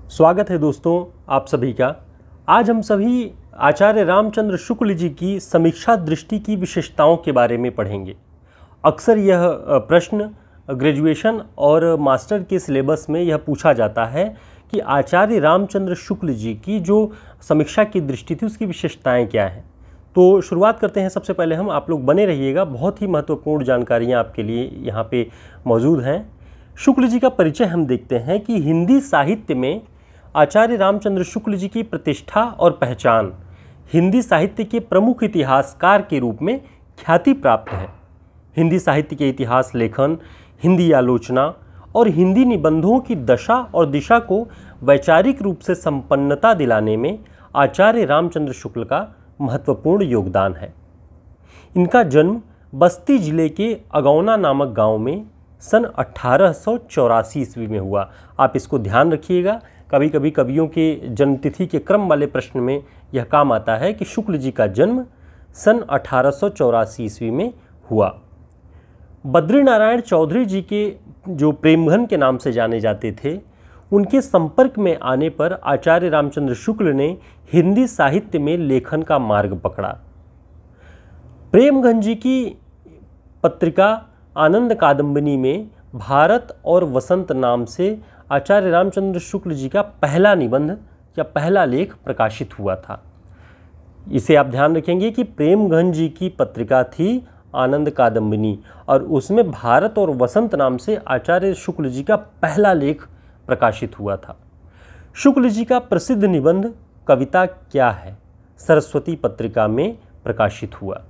स्वागत है दोस्तों आप सभी का। आज हम सभी आचार्य रामचंद्र शुक्ल जी की समीक्षा दृष्टि की विशेषताओं के बारे में पढ़ेंगे। अक्सर यह प्रश्न ग्रेजुएशन और मास्टर के सिलेबस में यह पूछा जाता है कि आचार्य रामचंद्र शुक्ल जी की जो समीक्षा की दृष्टि थी उसकी विशेषताएं क्या हैं। तो शुरुआत करते हैं। सबसे पहले आप लोग बने रहिएगा, बहुत ही महत्वपूर्ण जानकारियाँ आपके लिए यहाँ पे मौजूद हैं। शुक्ल जी का परिचय हम देखते हैं कि हिंदी साहित्य में आचार्य रामचंद्र शुक्ल जी की प्रतिष्ठा और पहचान हिंदी साहित्य के प्रमुख इतिहासकार के रूप में ख्याति प्राप्त है। हिंदी साहित्य के इतिहास लेखन, हिंदी आलोचना और हिंदी निबंधों की दशा और दिशा को वैचारिक रूप से संपन्नता दिलाने में आचार्य रामचंद्र शुक्ल का महत्वपूर्ण योगदान है। इनका जन्म बस्ती जिले के अगौना नामक गांव में सन 1884 ईस्वी में हुआ। आप इसको ध्यान रखिएगा, कभी कभी कवियों के जन्मतिथि के क्रम वाले प्रश्न में यह काम आता है कि शुक्ल जी का जन्म सन 1884 ईस्वी में हुआ। बद्रीनारायण चौधरी जी के जो प्रेमघन के नाम से जाने जाते थे, उनके संपर्क में आने पर आचार्य रामचंद्र शुक्ल ने हिंदी साहित्य में लेखन का मार्ग पकड़ा। प्रेमघन जी की पत्रिका आनंद कादंबनी में भारत और वसंत नाम से आचार्य रामचंद्र शुक्ल जी का पहला निबंध या पहला लेख प्रकाशित हुआ था। इसे आप ध्यान रखेंगे कि प्रेमघन जी की पत्रिका थी आनंद कादंबनी और उसमें भारत और वसंत नाम से आचार्य शुक्ल जी का पहला लेख प्रकाशित हुआ था। शुक्ल जी का प्रसिद्ध निबंध कविता क्या है सरस्वती पत्रिका में प्रकाशित हुआ।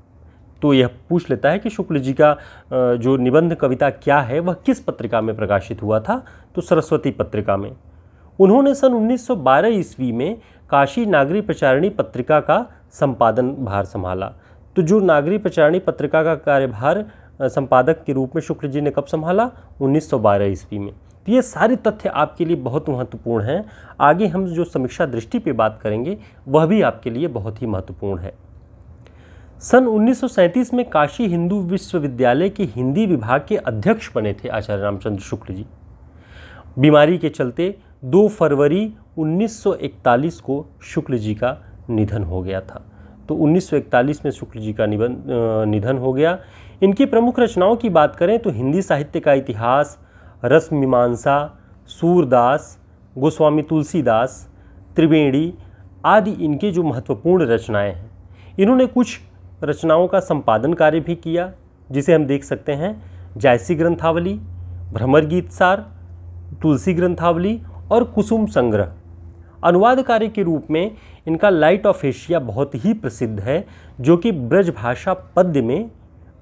तो यह पूछ लेता है कि शुक्ल जी का जो निबंध कविता क्या है वह किस पत्रिका में प्रकाशित हुआ था, तो सरस्वती पत्रिका में। उन्होंने सन 1912 ईस्वी में काशी नागरी प्रचारिणी पत्रिका का संपादन भार संभाला। तो जो नागरी प्रचारिणी पत्रिका का कार्यभार संपादक के रूप में शुक्ल जी ने कब संभाला? 1912 ईस्वी में। तो ये सारे तथ्य आपके लिए बहुत महत्वपूर्ण हैं। आगे हम जो समीक्षा दृष्टि पे बात करेंगे वह भी आपके लिए बहुत ही महत्वपूर्ण है। सन 1937 में काशी हिंदू विश्वविद्यालय के हिंदी विभाग के अध्यक्ष बने थे आचार्य रामचंद्र शुक्ल जी। बीमारी के चलते 2 फरवरी 1941 को शुक्ल जी का निधन हो गया था। तो 1941 में शुक्ल जी का निधन हो गया। इनकी प्रमुख रचनाओं की बात करें तो हिंदी साहित्य का इतिहास, रस मीमांसा, सूरदास, गोस्वामी तुलसीदास, त्रिवेणी आदि इनके जो महत्वपूर्ण रचनाएं हैं। इन्होंने कुछ रचनाओं का संपादन कार्य भी किया, जिसे हम देख सकते हैं जायसी ग्रंथावली, भ्रमर गीत सार, तुलसी ग्रंथावली और कुसुम संग्रह। अनुवाद कार्य के रूप में इनका लाइट ऑफ एशिया बहुत ही प्रसिद्ध है, जो कि ब्रजभाषा पद्य में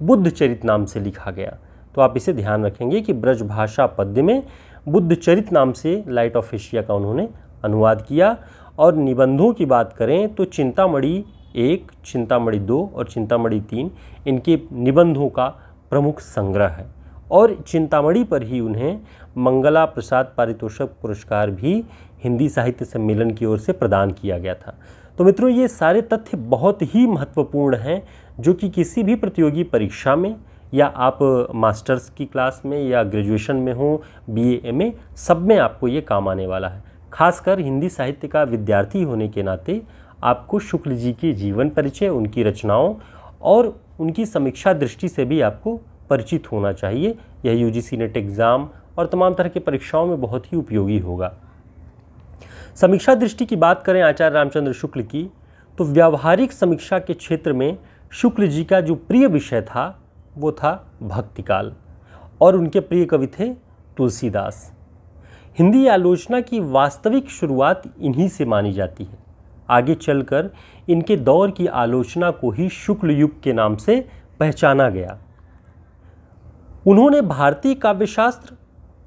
बुद्ध चरित नाम से लिखा गया। तो आप इसे ध्यान रखेंगे कि ब्रजभाषा पद्य में बुद्ध चरित नाम से लाइट ऑफ एशिया का उन्होंने अनुवाद किया। और निबंधों की बात करें तो चिंतामणि 1, चिंतामणि 2 और चिंतामणि 3 इनके निबंधों का प्रमुख संग्रह है। और चिंतामणि पर ही उन्हें मंगला प्रसाद पारितोषिक पुरस्कार भी हिंदी साहित्य सम्मेलन की ओर से प्रदान किया गया था। तो मित्रों, ये सारे तथ्य बहुत ही महत्वपूर्ण हैं, जो कि किसी भी प्रतियोगी परीक्षा में या आप मास्टर्स की क्लास में या ग्रेजुएशन में हो, BA MA, सब में आपको ये काम आने वाला है। खासकर हिंदी साहित्य का विद्यार्थी होने के नाते आपको शुक्ल जी के जीवन परिचय, उनकी रचनाओं और उनकी समीक्षा दृष्टि से भी आपको परिचित होना चाहिए। यह UGC नेट एग्ज़ाम और तमाम तरह की परीक्षाओं में बहुत ही उपयोगी होगा। समीक्षा दृष्टि की बात करें आचार्य रामचंद्र शुक्ल की, तो व्यावहारिक समीक्षा के क्षेत्र में शुक्ल जी का जो प्रिय विषय था वो था भक्तिकाल और उनके प्रिय कवि थे तुलसीदास। हिंदी आलोचना की वास्तविक शुरुआत इन्हीं से मानी जाती है। आगे चलकर इनके दौर की आलोचना को ही शुक्ल युग के नाम से पहचाना गया। उन्होंने भारतीय काव्यशास्त्र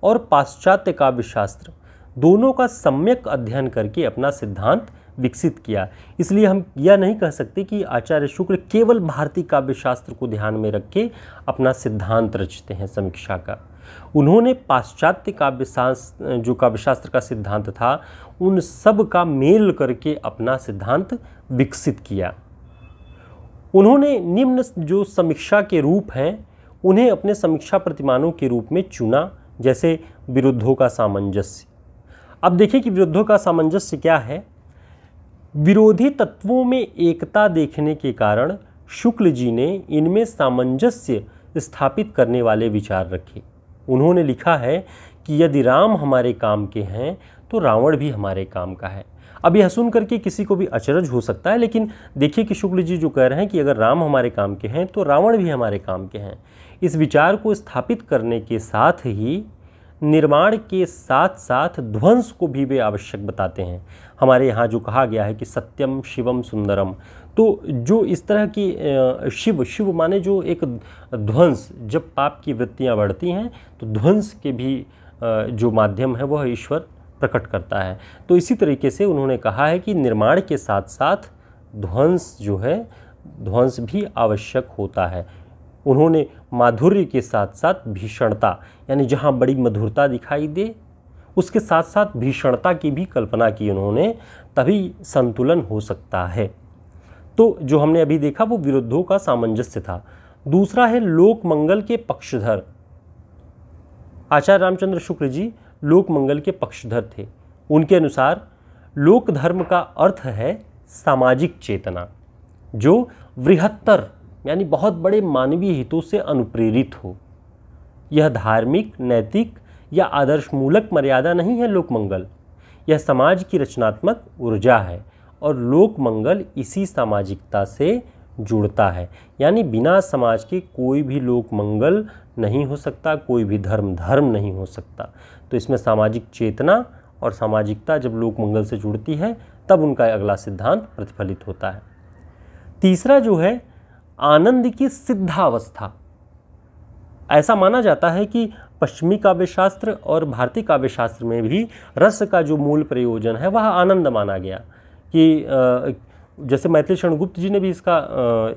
और पाश्चात्य काव्यशास्त्र दोनों का सम्यक अध्ययन करके अपना सिद्धांत विकसित किया। इसलिए हम यह नहीं कह सकते कि आचार्य शुक्ल केवल भारतीय काव्यशास्त्र को ध्यान में रख के अपना सिद्धांत रचते हैं समीक्षा का। उन्होंने पाश्चात्य काव्यशास्त्र का सिद्धांत था, उन सब का मेल करके अपना सिद्धांत विकसित किया। उन्होंने निम्न जो समीक्षा के रूप हैं उन्हें अपने समीक्षा प्रतिमानों के रूप में चुना, जैसे विरुद्धों का सामंजस्य, अब देखिए कि विरुद्धों का सामंजस्य क्या है। विरोधी तत्वों में एकता देखने के कारण शुक्ल जी ने इनमें सामंजस्य स्थापित करने वाले विचार रखे। उन्होंने लिखा है कि यदि राम हमारे काम के हैं तो रावण भी हमारे काम का है। अब यह सुन करके किसी को भी अचरज हो सकता है, लेकिन देखिए कि शुक्ल जी जो कह रहे हैं कि अगर राम हमारे काम के हैं तो रावण भी हमारे काम के हैं। इस विचार को स्थापित करने के साथ ही निर्माण के साथ साथ ध्वंस को भी वे आवश्यक बताते हैं। हमारे यहाँ जो कहा गया है कि सत्यम शिवम सुंदरम, तो जो इस तरह की शिव माने जो एक ध्वंस, जब पाप की वृत्तियाँ बढ़ती हैं तो ध्वंस के भी जो माध्यम है वह ईश्वर प्रकट करता है। तो इसी तरीके से उन्होंने कहा है कि निर्माण के साथ साथ ध्वंस जो है, ध्वंस भी आवश्यक होता है। उन्होंने माधुर्य के साथ साथ भीषणता, यानी जहाँ बड़ी मधुरता दिखाई दे उसके साथ साथ भीषणता की भी कल्पना की उन्होंने, तभी संतुलन हो सकता है। तो जो हमने अभी देखा वो विरुद्धों का सामंजस्य था। दूसरा है लोक मंगल के पक्षधर। आचार्य रामचंद्र शुक्ल जी लोक मंगल के पक्षधर थे। उनके अनुसार लोक धर्म का अर्थ है सामाजिक चेतना जो बृहत्तर यानी बहुत बड़े मानवीय हितों से अनुप्रेरित हो। यह धार्मिक, नैतिक या आदर्शमूलक मर्यादा नहीं है लोक मंगल, यह समाज की रचनात्मक ऊर्जा है और लोक मंगल इसी सामाजिकता से जुड़ता है। यानी बिना समाज के कोई भी लोक मंगल नहीं हो सकता, कोई भी धर्म नहीं हो सकता। तो इसमें सामाजिक चेतना और सामाजिकता जब लोक मंगल से जुड़ती है तब उनका अगला सिद्धांत प्रतिफलित होता है। तीसरा जो है आनंद की सिद्धावस्था। ऐसा माना जाता है कि पश्चिमी काव्यशास्त्र और भारतीय काव्यशास्त्र में भी रस का जो मूल प्रयोजन है वह आनंद माना गया। कि जैसे मैथिली शरण गुप्त जी ने भी इसका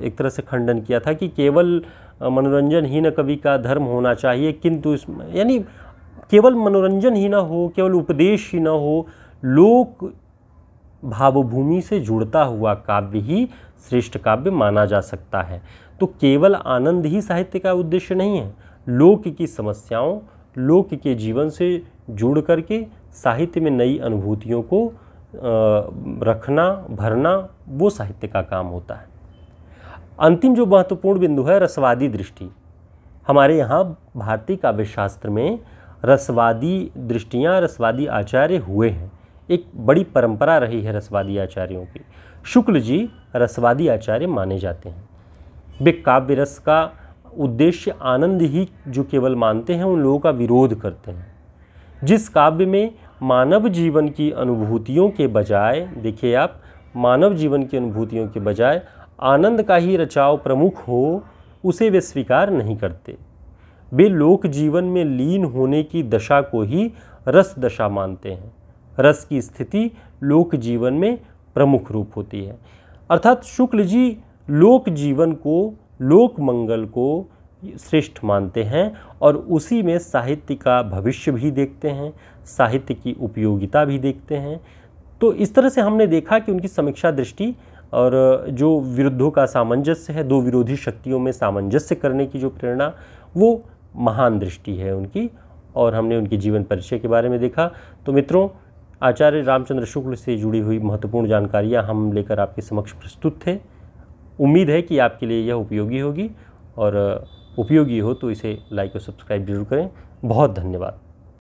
एक तरह से खंडन किया था कि केवल मनोरंजन ही न कवि का धर्म होना चाहिए, किंतु इसमें यानी केवल मनोरंजन ही ना हो, केवल उपदेश ही ना हो, लोक भावभूमि से जुड़ता हुआ काव्य ही श्रेष्ठ काव्य माना जा सकता है। तो केवल आनंद ही साहित्य का उद्देश्य नहीं है, लोक की समस्याओं, लोक के जीवन से जुड़ करके साहित्य में नई अनुभूतियों को रखना, भरना, वो साहित्य का काम होता है। अंतिम जो महत्वपूर्ण बिंदु है रसवादी दृष्टि। हमारे यहाँ भारतीय काव्यशास्त्र में रसवादी दृष्टियाँ, रसवादी आचार्य हुए हैं। एक बड़ी परंपरा रही है रसवादी आचार्यों की। शुक्ल जी रसवादी आचार्य माने जाते हैं। वे काव्य रस का उद्देश्य आनंद ही जो केवल मानते हैं उन लोगों का विरोध करते हैं। जिस काव्य में मानव जीवन की अनुभूतियों के बजाय, देखिए आप, मानव जीवन की अनुभूतियों के बजाय आनंद का ही रचाव प्रमुख हो, उसे वे स्वीकार नहीं करते। वे लोक जीवन में लीन होने की दशा को ही रस दशा मानते हैं। रस की स्थिति लोक जीवन में प्रमुख रूप होती है। अर्थात शुक्ल जी लोक जीवन को, लोक मंगल को श्रेष्ठ मानते हैं और उसी में साहित्य का भविष्य भी देखते हैं, साहित्य की उपयोगिता भी देखते हैं। तो इस तरह से हमने देखा कि उनकी समीक्षा दृष्टि और जो विरुद्धों का सामंजस्य है, दो विरोधी शक्तियों में सामंजस्य करने की जो प्रेरणा, वो महान दृष्टि है उनकी। और हमने उनके जीवन परिचय के बारे में देखा। तो मित्रों, आचार्य रामचंद्र शुक्ल से जुड़ी हुई महत्वपूर्ण जानकारियाँ हम लेकर आपके समक्ष प्रस्तुत थे। उम्मीद है कि आपके लिए यह उपयोगी होगी, और उपयोगी हो तो इसे लाइक और सब्सक्राइब जरूर करें। बहुत धन्यवाद।